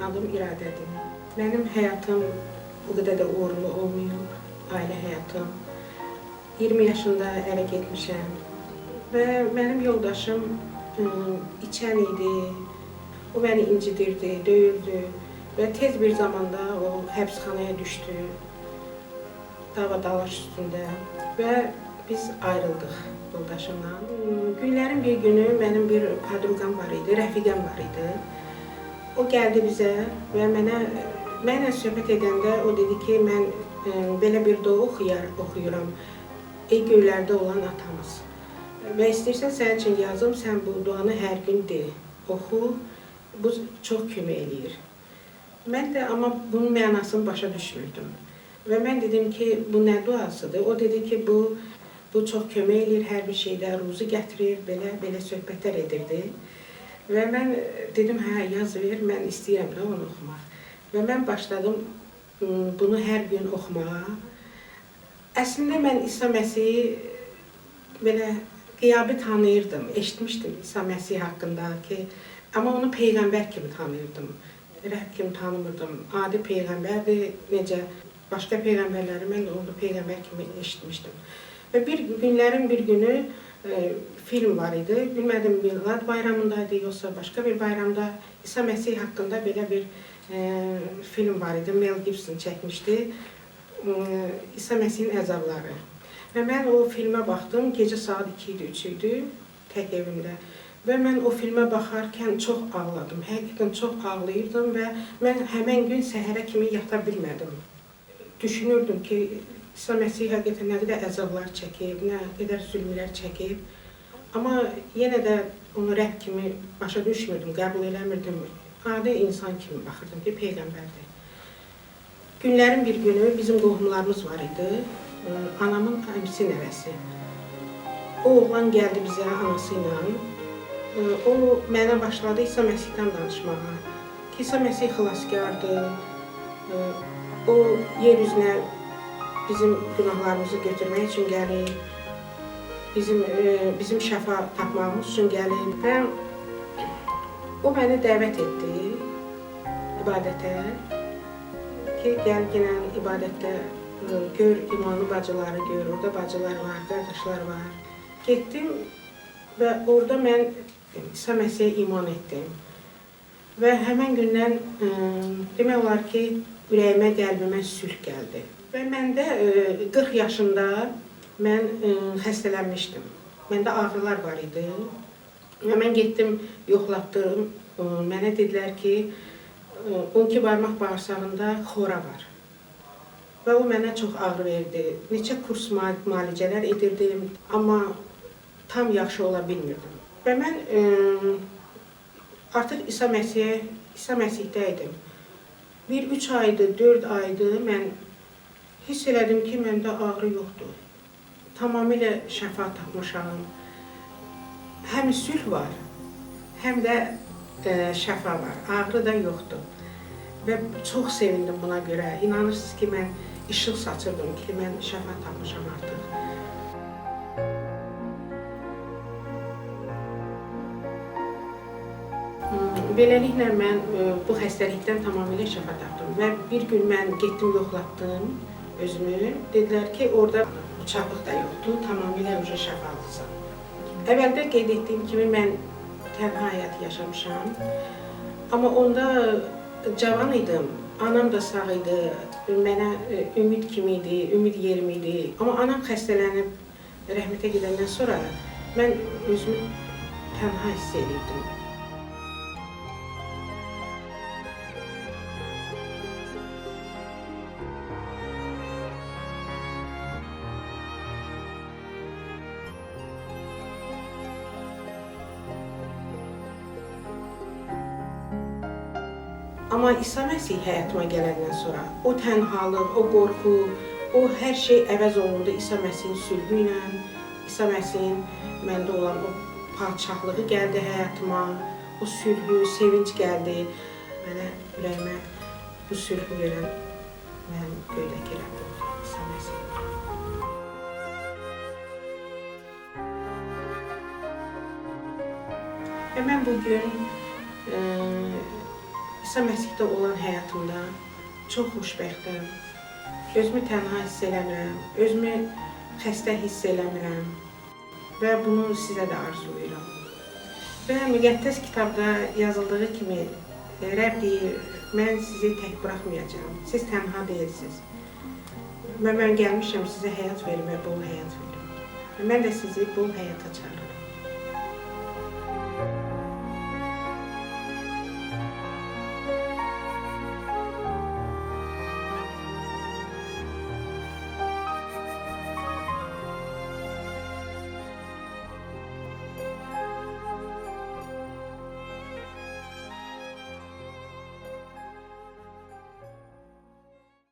adım İradədir. Mənim həyatım bu qədər də uğurlu olmuyor, ailə həyatım. 20 yaşında ərə getmişəm və mənim yoldaşım içən idi, o məni incidirdi, döyürdü və tez bir zamanda o həbsxanaya düşdü, dava-dalaş üstündə və biz ayrıldıq yoldaşımla. Günlərin bir günü mənim bir podruqam var idi, rəfiqəm var idi. O gəldi bizə və mənlə söhbət edəndə o dedi ki, mən belə bir dua oxuyuram, ey göylərdə olan atamız. Və istəyirsən sənin üçün yazım, sən bu duanı hər gün de, oxu, bu çox kömək eləyir. Mən də amma bunun mənasını başa düşmürdüm. Və mən dedim ki, bu nə duasıdır? O dedi ki, bu çox kömək eləyir, hər bir şeydə ruzu gətirir, belə söhbətlər edirdi. Və mən dedim, hə, yaz ver, mən istəyirəm də onu oxumaq. Və mən başladım bunu hər gün oxumağa. Əslində mən İsa Məsihi belə qiyabi tanıyırdım, eşitmişdim İsa Məsih haqqında ki, amma onu Peyğəmbər kimi tanıyırdım. Rəbb kimi tanımırdım, adi Peyğəmbərdir, necə başqa Peyğəmbərləri mən də onu Peyğəmbər kimi eşitmişdim. Və günlərin bir günü film var idi, bilmədim Milad bayramındaydı, yoxsa başqa bir bayramda İsa Məsih haqqında belə bir film var idi, Mel Gibson çəkmişdi, İsa Məsihin əzabları. Və mən o filmə baxdım, gecə saat 2 idi, 3 idi, tək evimdə. Və mən o filmə baxarkən çox ağladım, həqiqətən çox ağlayırdım və mən həmən gün səhərə kimi yata bilmədim. Düşünürdüm ki, İsa Məsih həqiqətən nə qədər əzablar çəkib, nə qədər zülmlər çəkib. Amma yenə də onu Rəbb kimi başa düşmürdüm, qəbul eləmirdim. Adi insan kimi baxırdım ki, Peyğəmbərdir. Günlərin bir günü bizim qohumlarımız var idi, anamın əmisi nəvəsi. O oğlan gəldi bizə anası ilə. O mənə başladı İsa Məsihdən danışmağa. Ki, İsa Məsih xilaskardır. O yer üzünə bizim günahlarımızı götürmək üçün gəlir. Bizim şəfa tapmağımız üçün gəlir. Və o məni dəvət etdi ibadətə. Ki, gəl yenə ibadətdə gör imanlı bacıları gör, orada bacılar var, qardaşlar var. Getdim və orada mən İsa Məsihə iman etdim. Və həmən gündən demək olar ki, ürəyimə, qəlbimə sülh gəldi. Və məndə 40 yaşında mən xəstələnmişdim. Məndə ağrılar var idi. Və mən getdim, yoxlatdım. Mənə dedilər ki, 12 barmaq bağırsağında xora var. Və o mənə çox ağrı verdi. Neçə kurs müalicələr edirdim, amma tam yaxşı ola bilmirdim. Və mən artıq İsa Məsihdə idim. Bir 3 aydır, 4 aydır mən hiss elədim ki, məndə ağrı yoxdur. Tamamilə şəfa tapmışam. Həm sülh var, həm də şəfa var, ağrı da yoxdur. Və çox sevindim buna görə. İnanırsınız ki, mən işıq saçırdım ki, mən şəfa tapmışam artıq. Beləliklə mən bu xəstəlikdən tamamilə şəfa tapdım. Və bir gün mən getdim, yoxlatdım özümü. Dedilər ki, orada çapıq da yoxdur, tamamilə şəfalısan. Əvvəldə qeyd etdiyim kimi mən tənha həyat yaşamışam. Amma onda cavan idim, anam da sağ idi, mənə ümid kimi idi, ümid yerim idi. Amma anam xəstələnib rəhmətə gedəndən sonra mən özümü tənha hiss edirdim. Amma İsa Məsih həyatıma gələndən sonra o tənhalıq, o qorxu, o hər şey əvəz olundu İsa Məsihin sülhü ilə. İsa Məsihin məndə olan o padşahlığı gəldi həyatıma, o sülhü, sevinç gəldi. Mənə ürəyimə bu sülhü verən mənim göydəki Rəbbim İsa Məsih. Və mən bugün İsa Məsihdə olan həyatımda çox xoşbəxtəm. Özümü tənha hiss eləmirəm, özümü xəstə hiss eləmirəm və bunu sizə də arzulayıram. Və müqəddəs kitabda yazıldığı kimi Rəbb deyir, mən sizi tək buraxmayacağam, siz tənha deyilsiniz. Və mən gəlmişəm sizə həyat verim və bol həyat verim. Mən də sizi bol həyata çağırıram.